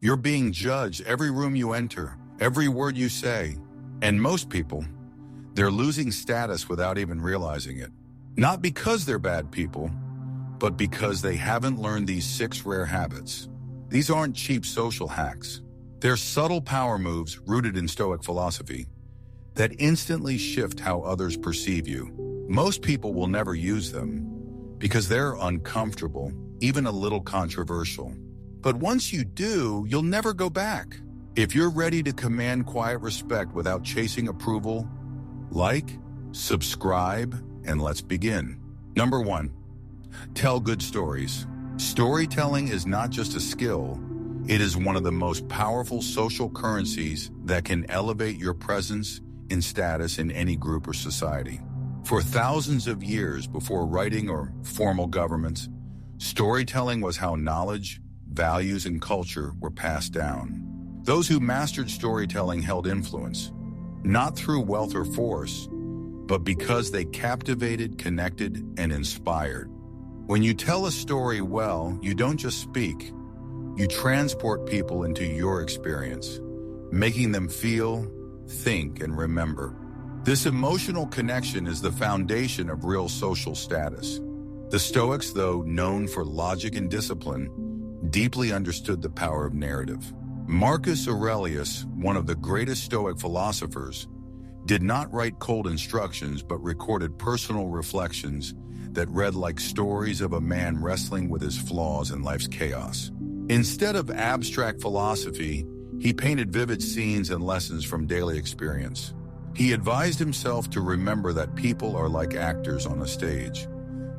You're being judged every room you enter, every word you say. And most people, they're losing status without even realizing it. Not because they're bad people, but because they haven't learned these 6 rare habits. These aren't cheap social hacks. They're subtle power moves rooted in Stoic philosophy that instantly shift how others perceive you. Most people will never use them because they're uncomfortable, even a little controversial. But once you do, you'll never go back. If you're ready to command quiet respect without chasing approval, like, subscribe, and let's begin. Number 1, tell good stories. Storytelling is not just a skill, it is one of the most powerful social currencies that can elevate your presence and status in any group or society. For thousands of years before writing or formal governments, storytelling was how knowledge, values, and culture were passed down. Those who mastered storytelling held influence, not through wealth or force, but because they captivated, connected, and inspired. When you tell a story well, you don't just speak, you transport people into your experience, making them feel, think, and remember. This emotional connection is the foundation of real social status. The Stoics, though known for logic and discipline, deeply understood the power of narrative. Marcus Aurelius, one of the greatest Stoic philosophers, did not write cold instructions but recorded personal reflections that read like stories of a man wrestling with his flaws and life's chaos. Instead of abstract philosophy, he painted vivid scenes and lessons from daily experience. He advised himself to remember that people are like actors on a stage,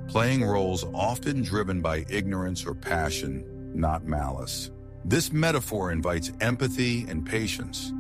playing roles often driven by ignorance or passion, not malice. This metaphor invites empathy and patience,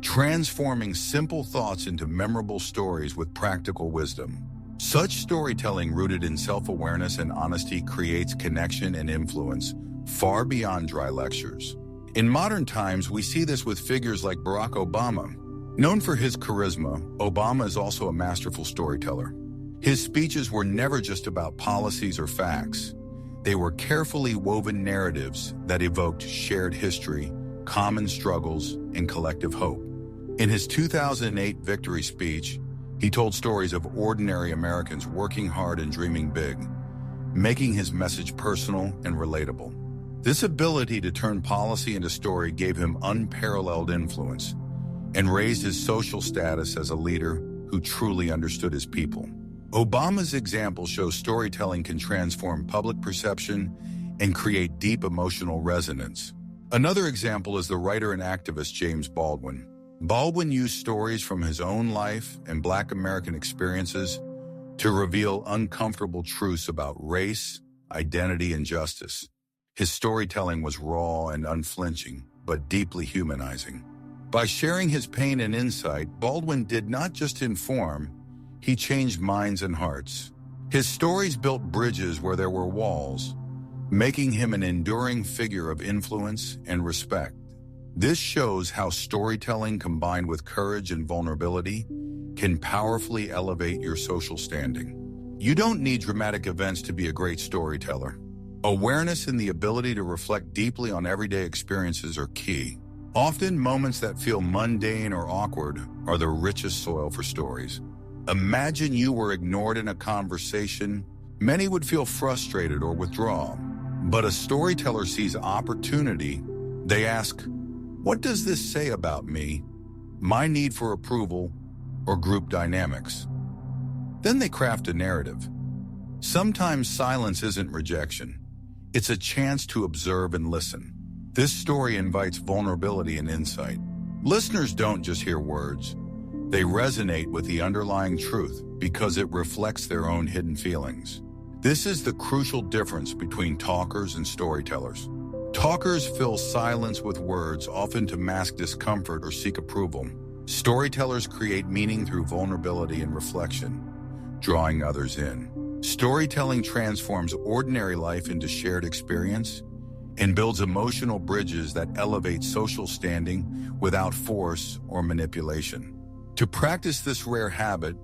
transforming simple thoughts into memorable stories with practical wisdom. Such storytelling rooted in self-awareness and honesty creates connection and influence far beyond dry lectures. In modern times, we see this with figures like Barack Obama. Known for his charisma, Obama is also a masterful storyteller. His speeches were never just about policies or facts. They were carefully woven narratives that evoked shared history, common struggles, and collective hope. In his 2008 victory speech, he told stories of ordinary Americans working hard and dreaming big, making his message personal and relatable. This ability to turn policy into story gave him unparalleled influence and raised his social status as a leader who truly understood his people. Obama's example shows storytelling can transform public perception and create deep emotional resonance. Another example is the writer and activist James Baldwin. Baldwin used stories from his own life and Black American experiences to reveal uncomfortable truths about race, identity, and justice. His storytelling was raw and unflinching, but deeply humanizing. By sharing his pain and insight, Baldwin did not just inform, he changed minds and hearts. His stories built bridges where there were walls, making him an enduring figure of influence and respect. This shows how storytelling combined with courage and vulnerability can powerfully elevate your social standing. You don't need dramatic events to be a great storyteller. Awareness and the ability to reflect deeply on everyday experiences are key. Often, moments that feel mundane or awkward are the richest soil for stories. Imagine you were ignored in a conversation. Many would feel frustrated or withdraw. But a storyteller sees opportunity. They ask, what does this say about me, my need for approval, or group dynamics? Then they craft a narrative. Sometimes silence isn't rejection. It's a chance to observe and listen. This story invites vulnerability and insight. Listeners don't just hear words. They resonate with the underlying truth because it reflects their own hidden feelings. This is the crucial difference between talkers and storytellers. Talkers fill silence with words, often to mask discomfort or seek approval. Storytellers create meaning through vulnerability and reflection, drawing others in. Storytelling transforms ordinary life into shared experience and builds emotional bridges that elevate social standing without force or manipulation. To practice this rare habit,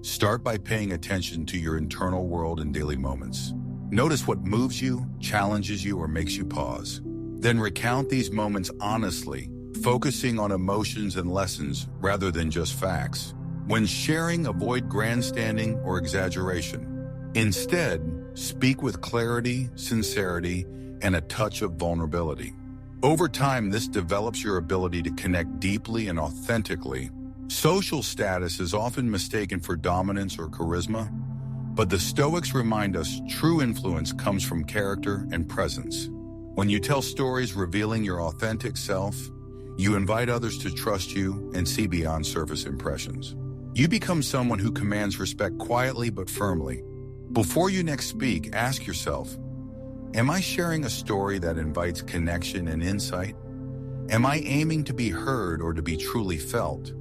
start by paying attention to your internal world in daily moments. Notice what moves you, challenges you, or makes you pause. Then recount these moments honestly, focusing on emotions and lessons rather than just facts. When sharing, avoid grandstanding or exaggeration. Instead, speak with clarity, sincerity, and a touch of vulnerability. Over time, this develops your ability to connect deeply and authentically. Social status is often mistaken for dominance or charisma, but the Stoics remind us true influence comes from character and presence. When you tell stories revealing your authentic self, you invite others to trust you and see beyond surface impressions. You become someone who commands respect quietly but firmly. Before you next speak, ask yourself, am I sharing a story that invites connection and insight? Am I aiming to be heard or to be truly felt?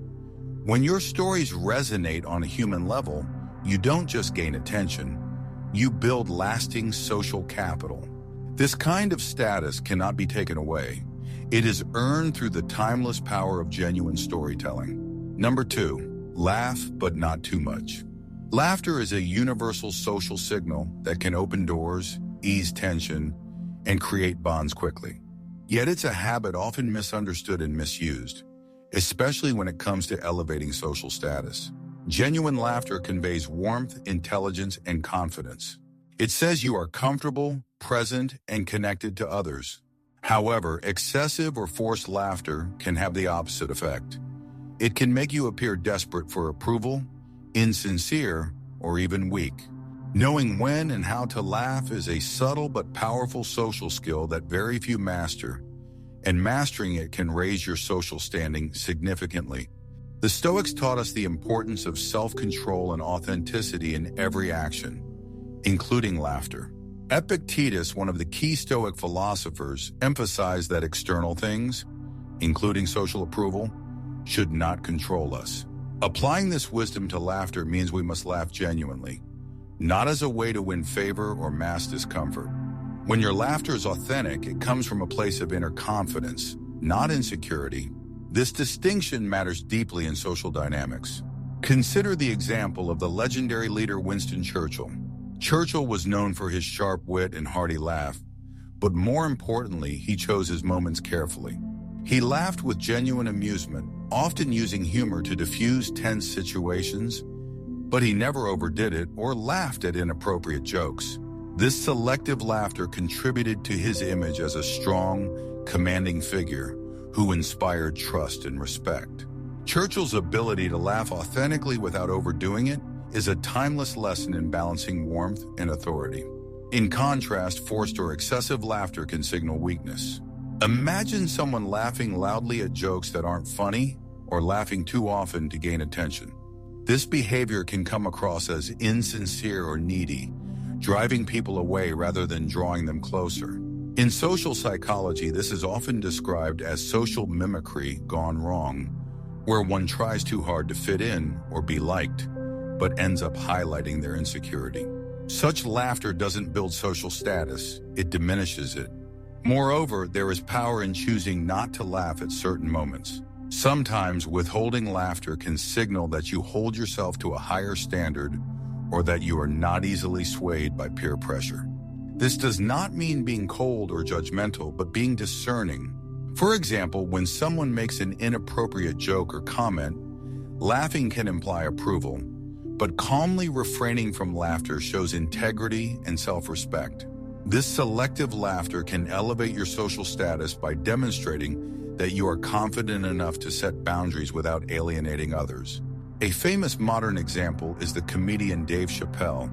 When your stories resonate on a human level, you don't just gain attention, you build lasting social capital. This kind of status cannot be taken away. It is earned through the timeless power of genuine storytelling. Number 2, laugh but not too much. Laughter is a universal social signal that can open doors, ease tension, and create bonds quickly. Yet it's a habit often misunderstood and misused, especially when it comes to elevating social status. Genuine laughter conveys warmth, intelligence, and confidence. It says you are comfortable, present, and connected to others. However, excessive or forced laughter can have the opposite effect. It can make you appear desperate for approval, insincere, or even weak. Knowing when and how to laugh is a subtle but powerful social skill that very few master, and mastering it can raise your social standing significantly. The Stoics taught us the importance of self-control and authenticity in every action, including laughter. Epictetus, one of the key Stoic philosophers, emphasized that external things, including social approval, should not control us. Applying this wisdom to laughter means we must laugh genuinely, not as a way to win favor or mask discomfort. When your laughter is authentic, it comes from a place of inner confidence, not insecurity. This distinction matters deeply in social dynamics. Consider the example of the legendary leader Winston Churchill. Churchill was known for his sharp wit and hearty laugh, but more importantly, he chose his moments carefully. He laughed with genuine amusement, often using humor to diffuse tense situations, but he never overdid it or laughed at inappropriate jokes. This selective laughter contributed to his image as a strong, commanding figure who inspired trust and respect. Churchill's ability to laugh authentically without overdoing it is a timeless lesson in balancing warmth and authority. In contrast, forced or excessive laughter can signal weakness. Imagine someone laughing loudly at jokes that aren't funny or laughing too often to gain attention. This behavior can come across as insincere or needy, driving people away rather than drawing them closer. In social psychology, this is often described as social mimicry gone wrong, where one tries too hard to fit in or be liked, but ends up highlighting their insecurity. Such laughter doesn't build social status, it diminishes it. Moreover, there is power in choosing not to laugh at certain moments. Sometimes withholding laughter can signal that you hold yourself to a higher standard or that you are not easily swayed by peer pressure. This does not mean being cold or judgmental, but being discerning. For example, when someone makes an inappropriate joke or comment, laughing can imply approval, but calmly refraining from laughter shows integrity and self-respect. This selective laughter can elevate your social status by demonstrating that you are confident enough to set boundaries without alienating others. A famous modern example is the comedian Dave Chappelle,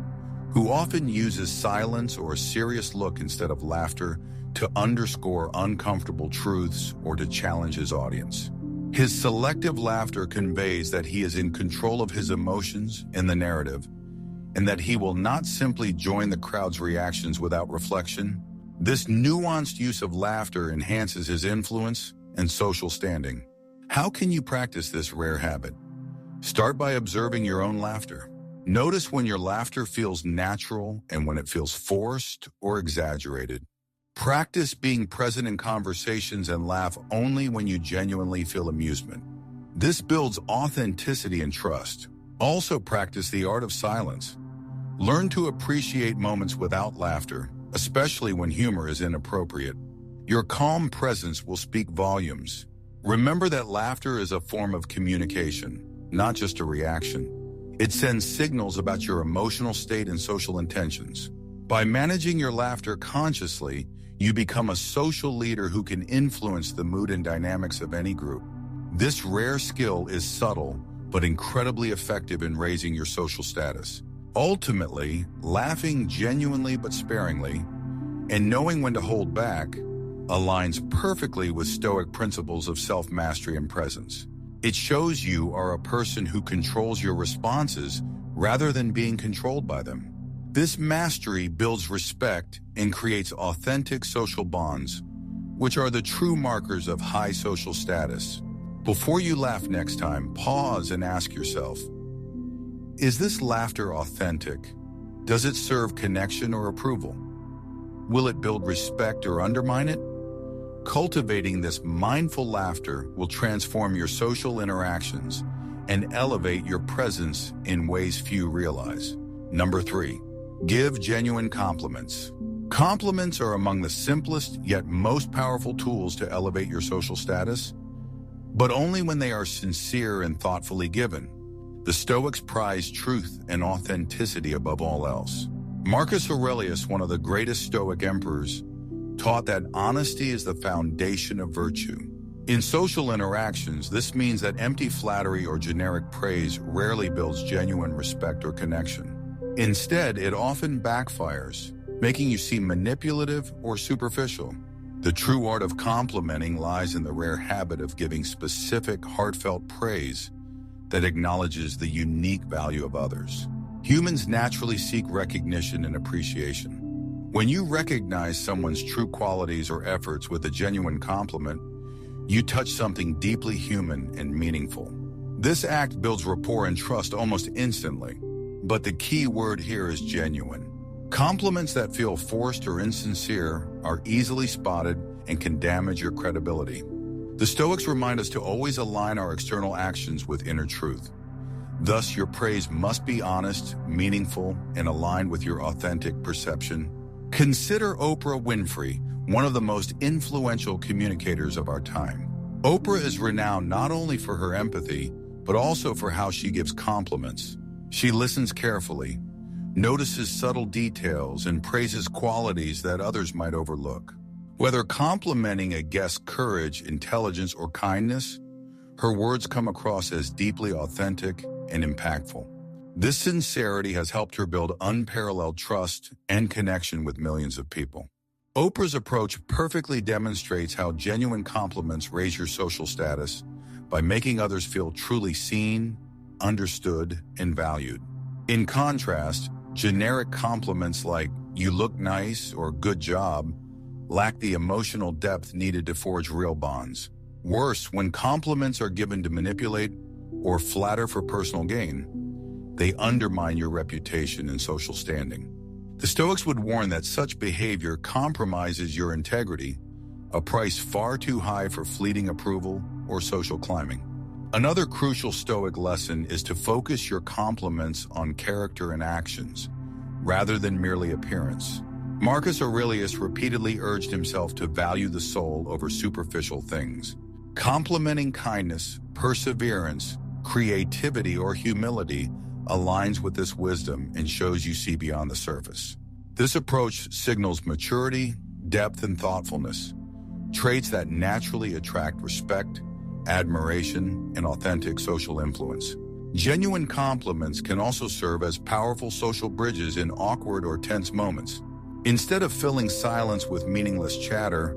who often uses silence or a serious look instead of laughter to underscore uncomfortable truths or to challenge his audience. His selective laughter conveys that he is in control of his emotions and the narrative, and that he will not simply join the crowd's reactions without reflection. This nuanced use of laughter enhances his influence and social standing. How can you practice this rare habit? Start by observing your own laughter. Notice when your laughter feels natural and when it feels forced or exaggerated. Practice being present in conversations and laugh only when you genuinely feel amusement. This builds authenticity and trust. Also practice the art of silence. Learn to appreciate moments without laughter, especially when humor is inappropriate. Your calm presence will speak volumes. Remember that laughter is a form of communication, not just a reaction. It sends signals about your emotional state and social intentions. By managing your laughter consciously, you become a social leader who can influence the mood and dynamics of any group. This rare skill is subtle, but incredibly effective in raising your social status. Ultimately, laughing genuinely but sparingly, and knowing when to hold back, aligns perfectly with Stoic principles of self-mastery and presence. It shows you are a person who controls your responses rather than being controlled by them. This mastery builds respect and creates authentic social bonds, which are the true markers of high social status. Before you laugh next time, pause and ask yourself, is this laughter authentic? Does it serve connection or approval? Will it build respect or undermine it? Cultivating this mindful laughter will transform your social interactions and elevate your presence in ways few realize. Number 3, give genuine compliments. Compliments are among the simplest yet most powerful tools to elevate your social status, but only when they are sincere and thoughtfully given. The Stoics prize truth and authenticity above all else. Marcus Aurelius, one of the greatest Stoic emperors, taught that honesty is the foundation of virtue. In social interactions, this means that empty flattery or generic praise rarely builds genuine respect or connection. Instead, it often backfires, making you seem manipulative or superficial. The true art of complimenting lies in the rare habit of giving specific, heartfelt praise that acknowledges the unique value of others. Humans naturally seek recognition and appreciation. When you recognize someone's true qualities or efforts with a genuine compliment, you touch something deeply human and meaningful. This act builds rapport and trust almost instantly, but the key word here is genuine. Compliments that feel forced or insincere are easily spotted and can damage your credibility. The Stoics remind us to always align our external actions with inner truth. Thus, your praise must be honest, meaningful, and aligned with your authentic perception. Consider Oprah Winfrey, one of the most influential communicators of our time. Oprah is renowned not only for her empathy, but also for how she gives compliments. She listens carefully, notices subtle details, and praises qualities that others might overlook. Whether complimenting a guest's courage, intelligence, or kindness, her words come across as deeply authentic and impactful. This sincerity has helped her build unparalleled trust and connection with millions of people. Oprah's approach perfectly demonstrates how genuine compliments raise your social status by making others feel truly seen, understood, and valued. In contrast, generic compliments like "you look nice" or "good job" lack the emotional depth needed to forge real bonds. Worse, when compliments are given to manipulate or flatter for personal gain, they undermine your reputation and social standing. The Stoics would warn that such behavior compromises your integrity, a price far too high for fleeting approval or social climbing. Another crucial Stoic lesson is to focus your compliments on character and actions, rather than merely appearance. Marcus Aurelius repeatedly urged himself to value the soul over superficial things. Complimenting kindness, perseverance, creativity, or humility aligns with this wisdom and shows you see beyond the surface. This approach signals maturity, depth, and thoughtfulness, traits that naturally attract respect, admiration, and authentic social influence. Genuine compliments can also serve as powerful social bridges in awkward or tense moments. Instead of filling silence with meaningless chatter,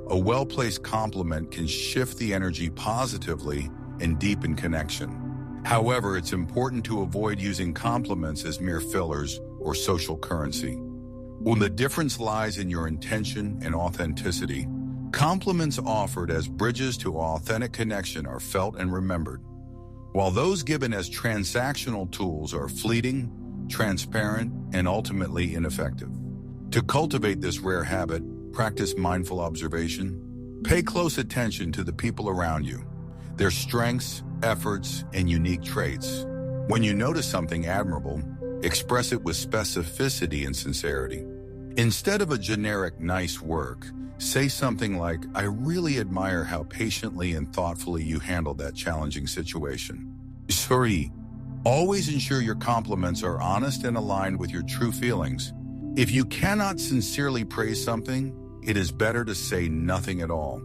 a well-placed compliment can shift the energy positively and deepen connection. However, it's important to avoid using compliments as mere fillers or social currency. When the difference lies in your intention and authenticity, compliments offered as bridges to authentic connection are felt and remembered, while those given as transactional tools are fleeting, transparent, and ultimately ineffective. To cultivate this rare habit, practice mindful observation. Pay close attention to the people around you, their strengths, efforts, and unique traits. When you notice something admirable, express it with specificity and sincerity. Instead of a generic "nice work," Say something like, "I really admire how patiently and thoughtfully you handled that challenging situation." 3. Always ensure your compliments are honest and aligned with your true feelings. If you cannot sincerely praise something, it is better to say nothing at all.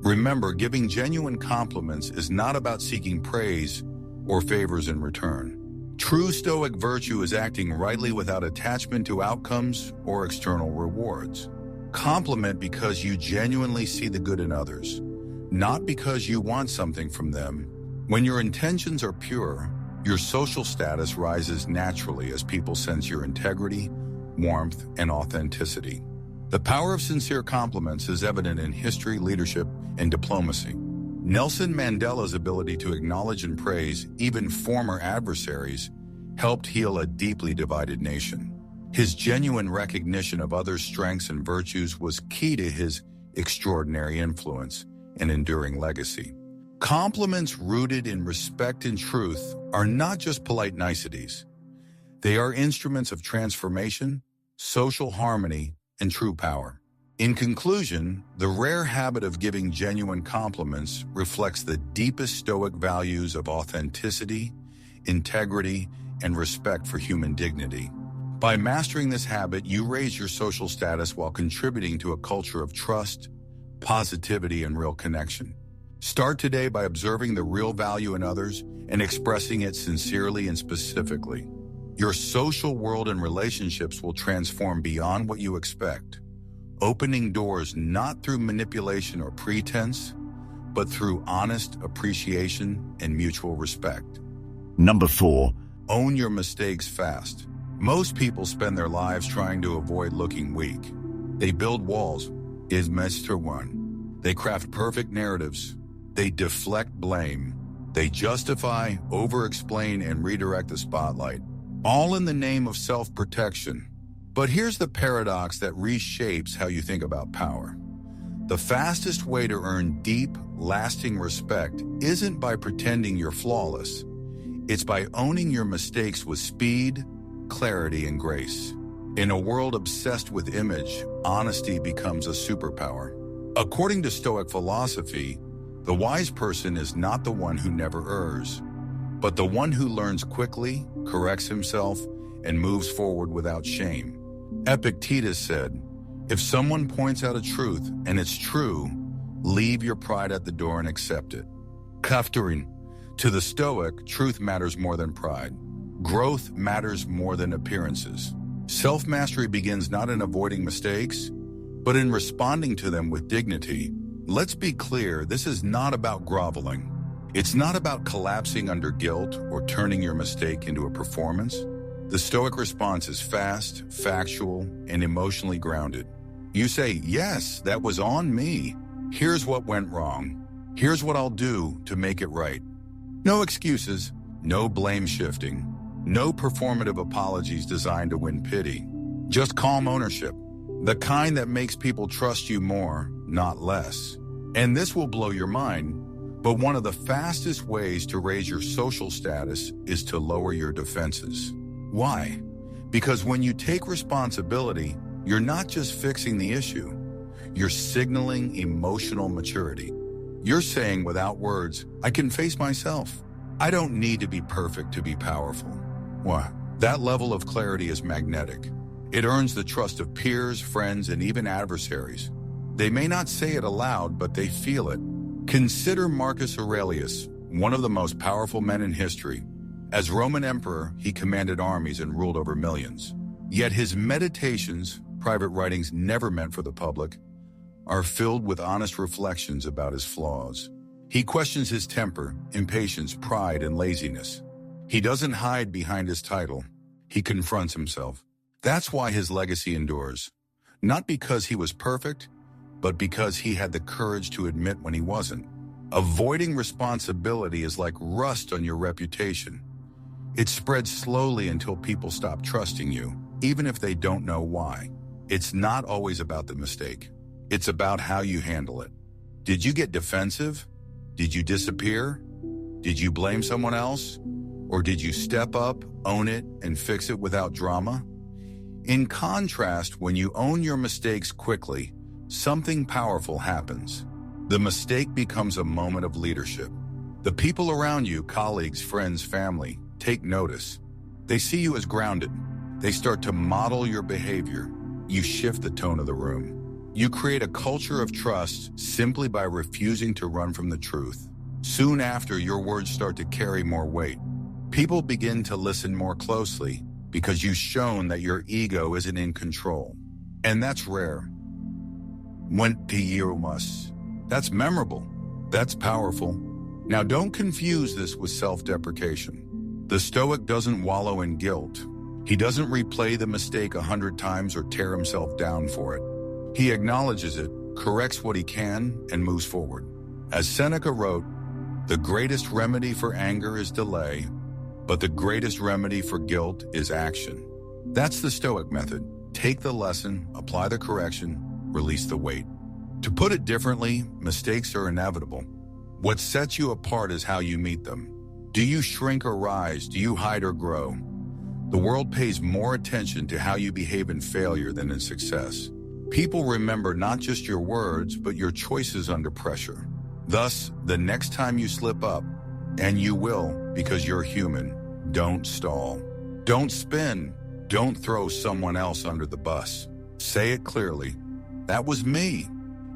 Remember, giving genuine compliments is not about seeking praise or favors in return. True Stoic virtue is acting rightly without attachment to outcomes or external rewards. Compliment because you genuinely see the good in others, not because you want something from them. When your intentions are pure, your social status rises naturally as people sense your integrity, warmth, and authenticity. The power of sincere compliments is evident in history, leadership, and diplomacy. Nelson Mandela's ability to acknowledge and praise even former adversaries helped heal a deeply divided nation. His genuine recognition of others' strengths and virtues was key to his extraordinary influence and enduring legacy. Compliments rooted in respect and truth are not just polite niceties. They are instruments of transformation, social harmony, and true power. In conclusion, the rare habit of giving genuine compliments reflects the deepest Stoic values of authenticity, integrity, and respect for human dignity. By mastering this habit, you raise your social status while contributing to a culture of trust, positivity, and real connection. Start today by observing the real value in others and expressing it sincerely and specifically. Your social world and relationships will transform beyond what you expect, opening doors not through manipulation or pretense, but through honest appreciation and mutual respect. Number 4. Own your mistakes fast. Most people spend their lives trying to avoid looking weak. They build walls, is Mr. One. They craft perfect narratives. They deflect blame. They justify, over-explain, and redirect the spotlight, all in the name of self-protection. But here's the paradox that reshapes how you think about power. The fastest way to earn deep, lasting respect isn't by pretending you're flawless. It's by owning your mistakes with speed, clarity, and grace. In a world obsessed with image, honesty becomes a superpower. According to Stoic philosophy, the wise person is not the one who never errs, but the one who learns quickly, corrects himself, and moves forward without shame. Epictetus said, "If someone points out a truth and it's true, leave your pride at the door and accept it." Kaftarin. To the Stoic, truth matters more than pride. Growth matters more than appearances. Self-mastery begins not in avoiding mistakes, but in responding to them with dignity. Let's be clear, this is not about groveling. It's not about collapsing under guilt or turning your mistake into a performance. The Stoic response is fast, factual, and emotionally grounded. You say, "Yes, that was on me. Here's what went wrong. Here's what I'll do to make it right." No excuses, no blame shifting, no performative apologies designed to win pity. Just calm ownership, the kind that makes people trust you more, not less. And this will blow your mind, but one of the fastest ways to raise your social status is to lower your defenses. Why? Because when you take responsibility, you're not just fixing the issue, you're signaling emotional maturity. You're saying without words, "I can face myself. I don't need to be perfect to be powerful." Why? That level of clarity is magnetic. It earns the trust of peers, friends, and even adversaries. They may not say it aloud, but they feel it. Consider Marcus Aurelius, one of the most powerful men in history. As Roman emperor, he commanded armies and ruled over millions. Yet his meditations, private writings never meant for the public, are filled with honest reflections about his flaws. He questions his temper, impatience, pride, and laziness. He doesn't hide behind his title. He confronts himself. That's why his legacy endures. Not because he was perfect, but because he had the courage to admit when he wasn't. Avoiding responsibility is like rust on your reputation. It spreads slowly until people stop trusting you, even if they don't know why. It's not always about the mistake. It's about how you handle it. Did you get defensive? Did you disappear? Did you blame someone else? Or did you step up, own it, and fix it without drama? In contrast, when you own your mistakes quickly, something powerful happens. The mistake becomes a moment of leadership. The people around you, colleagues, friends, family, take notice. They see you as grounded. They start to model your behavior. You shift the tone of the room. You create a culture of trust simply by refusing to run from the truth. Soon after, your words start to carry more weight. People begin to listen more closely because you've shown that your ego isn't in control. And that's rare. That's memorable. That's powerful. Now don't confuse this with self-deprecation. The Stoic doesn't wallow in guilt. He doesn't replay the mistake 100 times or tear himself down for it. He acknowledges it, corrects what he can, and moves forward. As Seneca wrote, "The greatest remedy for anger is delay, but the greatest remedy for guilt is action." That's the Stoic method. Take the lesson, apply the correction, release the weight. To put it differently, mistakes are inevitable. What sets you apart is how you meet them. Do you shrink or rise? Do you hide or grow? The world pays more attention to how you behave in failure than in success. People remember not just your words, but your choices under pressure. Thus, the next time you slip up, and you will because you're human, don't stall. Don't spin. Don't throw someone else under the bus. Say it clearly. That was me.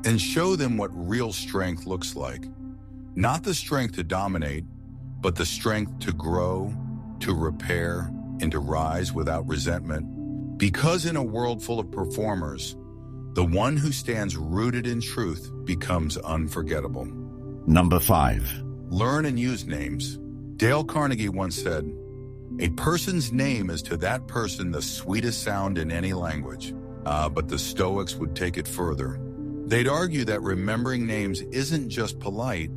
And show them what real strength looks like. Not the strength to dominate, but the strength to grow, to repair, and to rise without resentment. Because in a world full of performers, the one who stands rooted in truth becomes unforgettable. Number 5. Learn and use names. Dale Carnegie once said, "A person's name is to that person the sweetest sound in any language." But the Stoics would take it further. They'd argue that remembering names isn't just polite,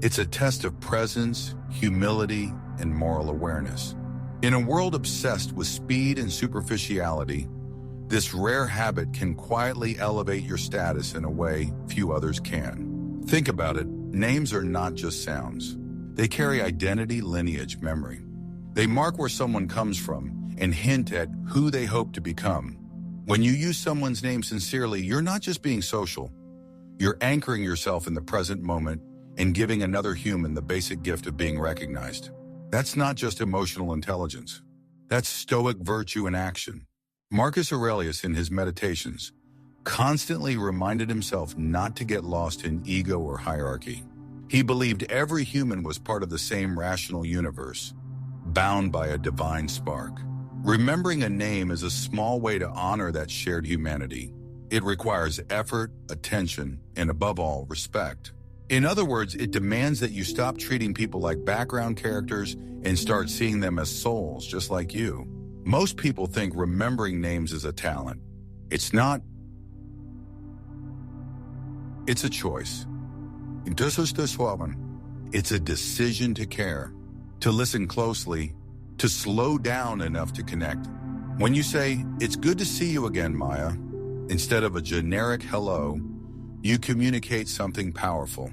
it's a test of presence, humility, and moral awareness. In a world obsessed with speed and superficiality, this rare habit can quietly elevate your status in a way few others can. Think about it, names are not just sounds. They carry identity, lineage, memory. They mark where someone comes from and hint at who they hope to become. When you use someone's name sincerely, you're not just being social. You're anchoring yourself in the present moment and giving another human the basic gift of being recognized. That's not just emotional intelligence. That's Stoic virtue in action. Marcus Aurelius, in his Meditations, constantly reminded himself not to get lost in ego or hierarchy. He believed every human was part of the same rational universe, bound by a divine spark. Remembering a name is a small way to honor that shared humanity. It requires effort, attention, and above all, respect. In other words, it demands that you stop treating people like background characters and start seeing them as souls just like you. Most people think remembering names is a talent. It's not. It's a choice. It's a decision to care, to listen closely, to slow down enough to connect. When you say, "It's good to see you again, Maya," instead of a generic hello, you communicate something powerful.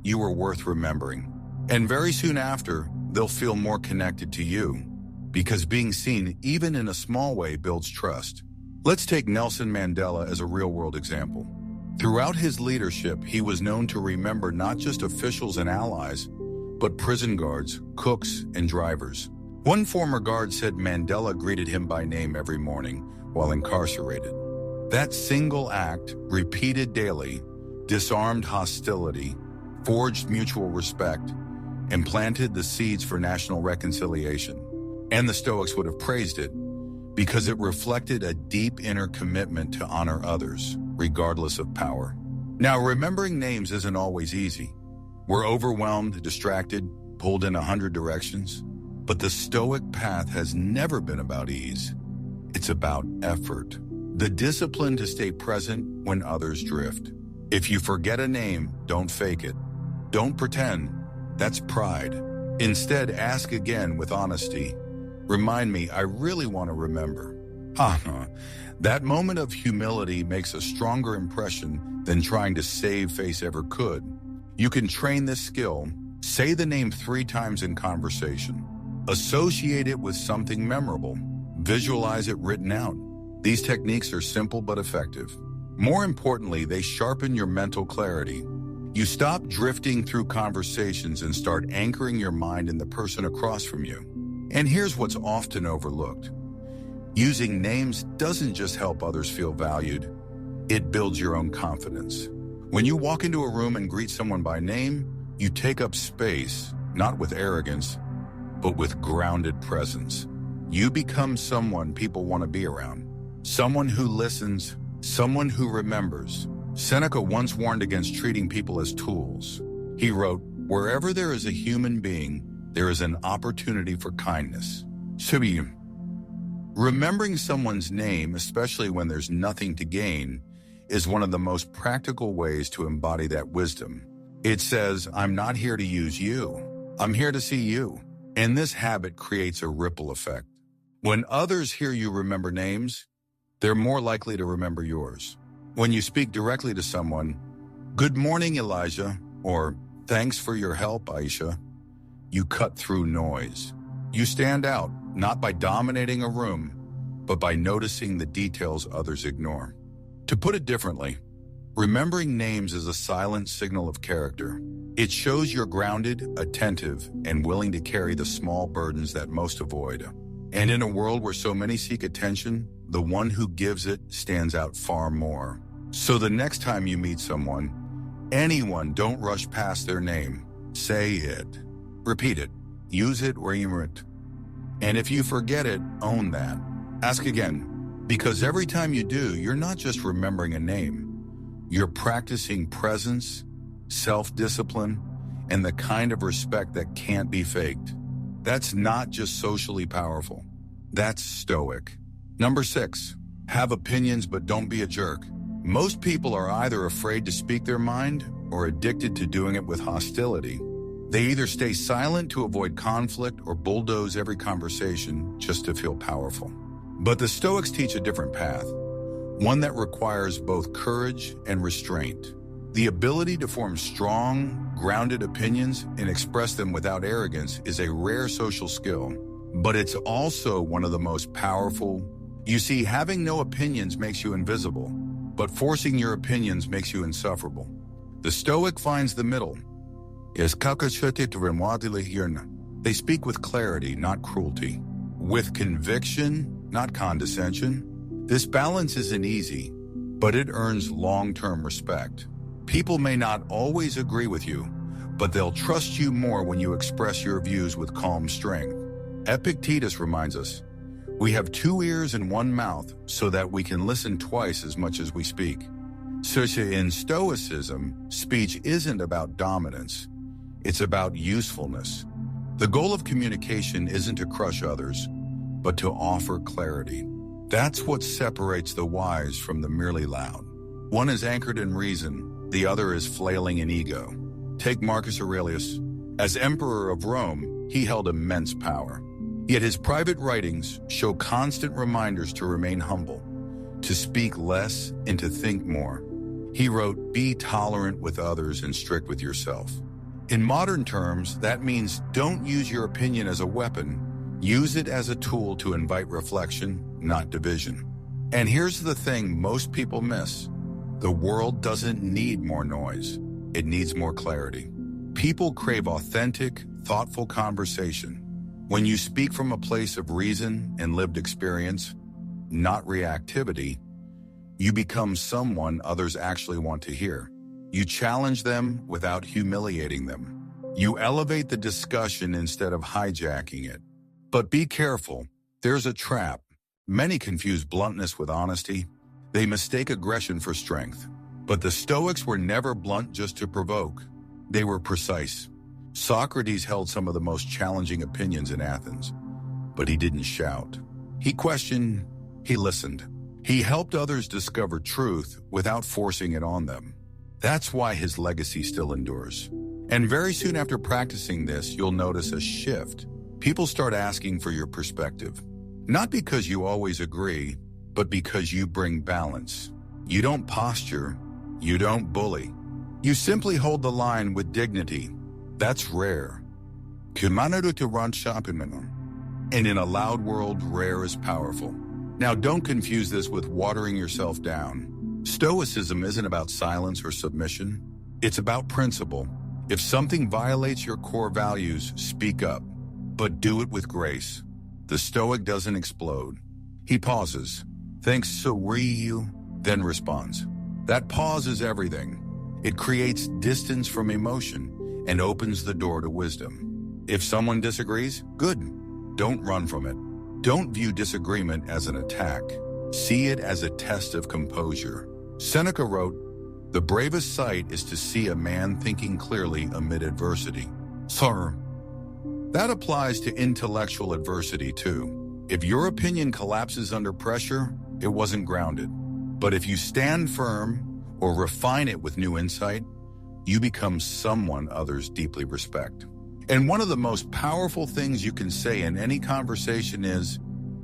You are worth remembering. And very soon after, they'll feel more connected to you, because being seen, even in a small way, builds trust. Let's take Nelson Mandela as a real-world example. Throughout his leadership, he was known to remember not just officials and allies, but prison guards, cooks, and drivers. One former guard said Mandela greeted him by name every morning while incarcerated. That single act, repeated daily, disarmed hostility, forged mutual respect, and planted the seeds for national reconciliation. And the Stoics would have praised it because it reflected a deep inner commitment to honor others, regardless of power. Now, remembering names isn't always easy. We're overwhelmed, distracted, pulled in 100 directions. But the Stoic path has never been about ease. It's about effort. The discipline to stay present when others drift. If you forget a name, don't fake it. Don't pretend. That's pride. Instead, ask again with honesty. Remind me, I really want to remember. That moment of humility makes a stronger impression than trying to save face ever could. You can train this skill. Say the name 3 times in conversation. Associate it with something memorable. Visualize it written out. These techniques are simple but effective. More importantly, they sharpen your mental clarity. You stop drifting through conversations and start anchoring your mind in the person across from you. And here's what's often overlooked. Using names doesn't just help others feel valued, it builds your own confidence. When you walk into a room and greet someone by name, you take up space, not with arrogance, but with grounded presence. You become someone people want to be around. Someone who listens, someone who remembers. Seneca once warned against treating people as tools. He wrote, "Wherever there is a human being, there is an opportunity for kindness." Remembering someone's name, especially when there's nothing to gain, is one of the most practical ways to embody that wisdom. It says, "I'm not here to use you. I'm here to see you." And this habit creates a ripple effect. When others hear you remember names, they're more likely to remember yours. When you speak directly to someone, "Good morning, Elijah," or "Thanks for your help, Aisha," you cut through noise. You stand out, not by dominating a room, but by noticing the details others ignore. To put it differently, remembering names is a silent signal of character. It shows you're grounded, attentive, and willing to carry the small burdens that most avoid. And in a world where so many seek attention, the one who gives it stands out far more. So the next time you meet someone, anyone, don't rush past their name. Say it. Repeat it. Use it or humor it. And if you forget it, own that. Ask again. Because every time you do, you're not just remembering a name. You're practicing presence, self-discipline, and the kind of respect that can't be faked. That's not just socially powerful. That's Stoic. Number 6, have opinions but don't be a jerk. Most people are either afraid to speak their mind or addicted to doing it with hostility. They either stay silent to avoid conflict or bulldoze every conversation just to feel powerful. But the Stoics teach a different path, one that requires both courage and restraint. The ability to form strong, grounded opinions and express them without arrogance is a rare social skill, but it's also one of the most powerful. You see, having no opinions makes you invisible, but forcing your opinions makes you insufferable. The Stoic finds the middle. They speak with clarity, not cruelty. With conviction, not condescension. This balance isn't easy, but it earns long-term respect. People may not always agree with you, but they'll trust you more when you express your views with calm strength. Epictetus reminds us, "We have 2 ears and 1 mouth so that we can listen twice as much as we speak." So in Stoicism, speech isn't about dominance, it's about usefulness. The goal of communication isn't to crush others, but to offer clarity. That's what separates the wise from the merely loud. One is anchored in reason, the other is flailing in ego. Take Marcus Aurelius. As emperor of Rome, he held immense power. Yet his private writings show constant reminders to remain humble, to speak less and to think more. He wrote, "Be tolerant with others and strict with yourself." In modern terms, that means don't use your opinion as a weapon. Use it as a tool to invite reflection, not division. And here's the thing most people miss. The world doesn't need more noise. It needs more clarity. People crave authentic, thoughtful conversation. When you speak from a place of reason and lived experience, not reactivity, you become someone others actually want to hear. You challenge them without humiliating them. You elevate the discussion instead of hijacking it. But be careful, there's a trap. Many confuse bluntness with honesty. They mistake aggression for strength. But the Stoics were never blunt just to provoke. They were precise. Socrates held some of the most challenging opinions in Athens, but he didn't shout. He questioned, he listened. He helped others discover truth without forcing it on them. That's why his legacy still endures. And very soon after practicing this, you'll notice a shift. People start asking for your perspective. Not because you always agree, but because you bring balance. You don't posture, you don't bully. You simply hold the line with dignity. That's rare. And in a loud world, rare is powerful. Now don't confuse this with watering yourself down. Stoicism isn't about silence or submission. It's about principle. If something violates your core values, speak up, but do it with grace. The Stoic doesn't explode. He pauses, thinks so you, then responds. That pause is everything. It creates distance from emotion and opens the door to wisdom. If someone disagrees, good. Don't run from it. Don't view disagreement as an attack. See it as a test of composure. Seneca wrote, "The bravest sight is to see a man thinking clearly amid adversity." Sir, that applies to intellectual adversity too. If your opinion collapses under pressure, it wasn't grounded. But if you stand firm or refine it with new insight, you become someone others deeply respect. And one of the most powerful things you can say in any conversation is,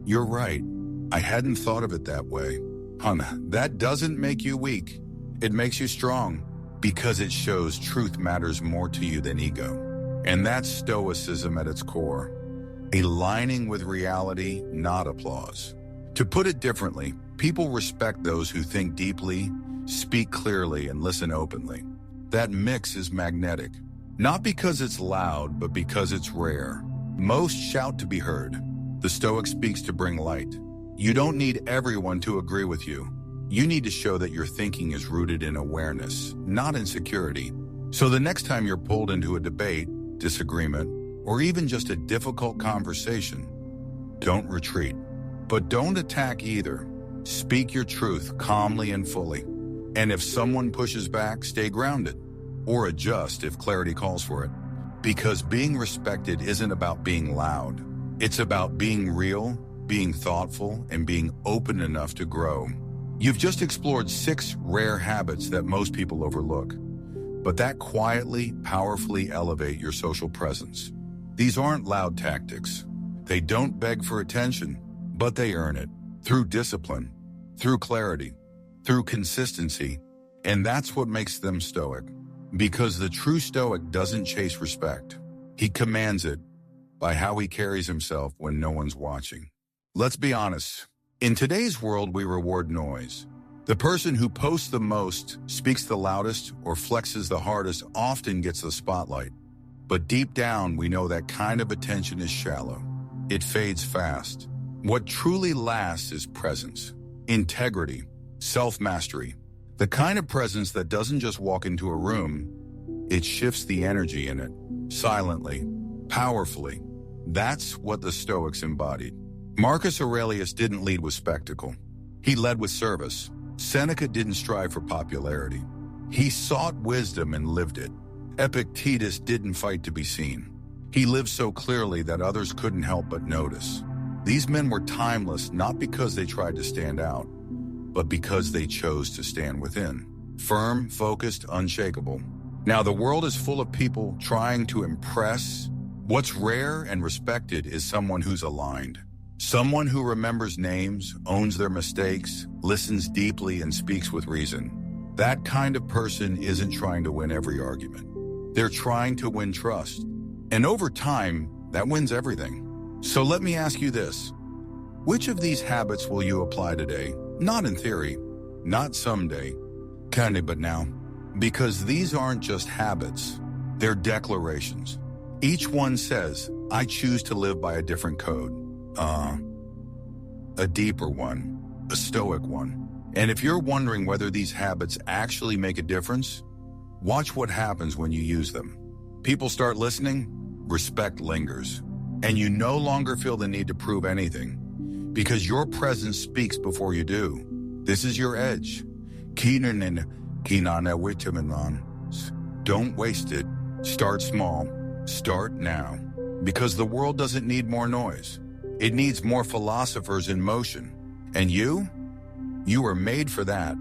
"You're right. I hadn't thought of it that way." That doesn't make you weak. It makes you strong because it shows truth matters more to you than ego. And that's Stoicism at its core. Aligning with reality, not applause. To put it differently, people respect those who think deeply, speak clearly, and listen openly. That mix is magnetic. Not because it's loud, but because it's rare. Most shout to be heard. The Stoic speaks to bring light. You don't need everyone to agree with you. You need to show that your thinking is rooted in awareness, not insecurity. So the next time you're pulled into a debate, disagreement, or even just a difficult conversation, don't retreat. But don't attack either. Speak your truth calmly and fully. And if someone pushes back, stay grounded. Or adjust if clarity calls for it. Because being respected isn't about being loud. It's about being real, being thoughtful, and being open enough to grow. You've just explored 6 rare habits that most people overlook, but that quietly, powerfully elevate your social presence. These aren't loud tactics. They don't beg for attention, but they earn it through discipline, through clarity, through consistency, and that's what makes them Stoic. Because the true Stoic doesn't chase respect. He commands it by how he carries himself when no one's watching. Let's be honest. In today's world, we reward noise. The person who posts the most, speaks the loudest, or flexes the hardest often gets the spotlight. But deep down, we know that kind of attention is shallow. It fades fast. What truly lasts is presence, integrity, self-mastery. The kind of presence that doesn't just walk into a room, it shifts the energy in it, silently, powerfully. That's what the Stoics embodied. Marcus Aurelius didn't lead with spectacle. He led with service. Seneca didn't strive for popularity. He sought wisdom and lived it. Epictetus didn't fight to be seen. He lived so clearly that others couldn't help but notice. These men were timeless not because they tried to stand out, but because they chose to stand within. Firm, focused, unshakable. Now the world is full of people trying to impress. What's rare and respected is someone who's aligned. Someone who remembers names, owns their mistakes, listens deeply, and speaks with reason. That kind of person isn't trying to win every argument. They're trying to win trust. And over time, that wins everything. So let me ask you this. Which of these habits will you apply today? Not in theory, not someday, kinda, but now. Because these aren't just habits, they're declarations. Each one says, I choose to live by a different code. A deeper one, a Stoic one. And if you're wondering whether these habits actually make a difference, watch what happens when you use them. People start listening, respect lingers, and you no longer feel the need to prove anything because your presence speaks before you do. This is your edge. Don't waste it. Start small. Start now. Because the world doesn't need more noise. It needs more philosophers in motion. And you? You are made for that.